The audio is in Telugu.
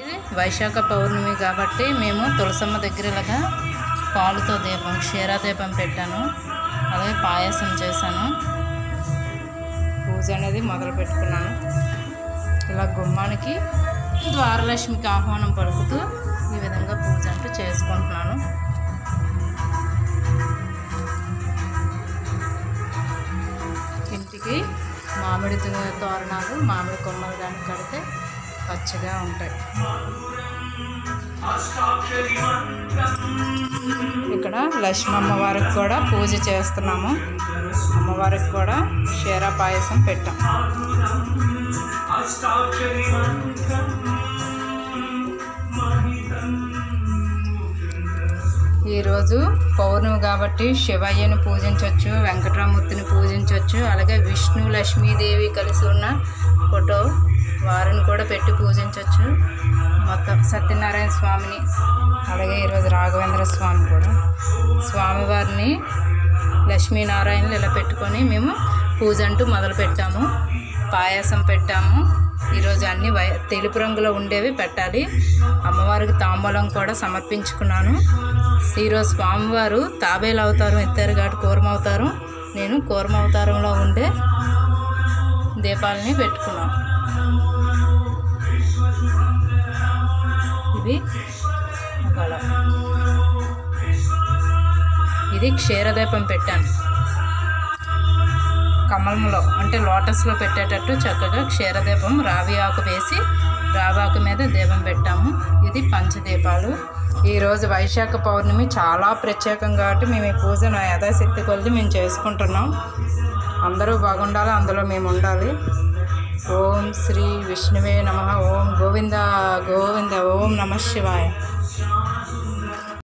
ఇది వైశాఖ పౌర్ణమి కాబట్టి మేము తులసమ్మ దగ్గర ఇలాగా పాలుతో దీపం క్షీరాదీపం పెట్టాను. అలాగే పాయసం చేశాను. పూజ అనేది మొదలు పెట్టుకున్నాను. ఇలా గుమ్మానికి ద్వారలక్ష్మికి ఆహ్వానం పలుకుతూ ఈ విధంగా పూజ అంటూ చేసుకుంటున్నాను. ఇంటికి మామిడి తోరణాలు మామిడి కొమ్మలు కానీ కడితే పచ్చగా ఉంటాయి. ఇక్కడ లక్ష్మీ అమ్మవారికి కూడా పూజ చేస్తున్నాము. అమ్మవారికి కూడా క్షీర పాయసం పెట్టాం. ఈరోజు పౌర్ణమి కాబట్టి శివయ్యని పూజించవచ్చు, వెంకటరామూర్తిని పూజించవచ్చు. అలాగే విష్ణు లక్ష్మీదేవి కలిసి ఉన్న ఫోటో వారిని కూడా పెట్టి పూజించవచ్చు. మొత్తం సత్యనారాయణ స్వామిని, అలాగే ఈరోజు రాఘవేంద్ర స్వామి కూడా స్వామివారిని లక్ష్మీనారాయణలు ఇలా పెట్టుకొని మేము పూజ అంటూ మొదలు పెట్టాము. పాయసం పెట్టాము. ఈరోజు అన్నీ తెలుపు రంగులో ఉండేవి పెట్టాలి. అమ్మవారికి తాంబూలం కూడా సమర్పించుకున్నాను. ఈరోజు స్వామివారు తాబేలు అవతారం ఎత్తారు కాబట్టి కూర్మ అవతారం, నేను కూర్మ అవతారంలో ఉండే దీపాలని పెట్టుకున్నాను. ఇది క్షీరదీపం పెట్టాను. కమలంలో అంటే లోటస్లో పెట్టేటట్టు చక్కగా క్షీరదీపం రావి ఆకు వేసి రావి ఆకు మీద దీపం పెట్టాము. ఇది పంచదీపాలు. ఈరోజు వైశాఖ పౌర్ణమి చాలా ప్రత్యేకం కాబట్టి మేము ఈ పూజను యథాశక్తి కొలిది మేము చేసుకుంటున్నాం. అందరూ బాగుండాలి, అందులో మేము ఉండాలి. ఓం శ్రీ విష్ణువే నమః. ఓం గోవింద గోవింద. ఓం నమః శివాయ.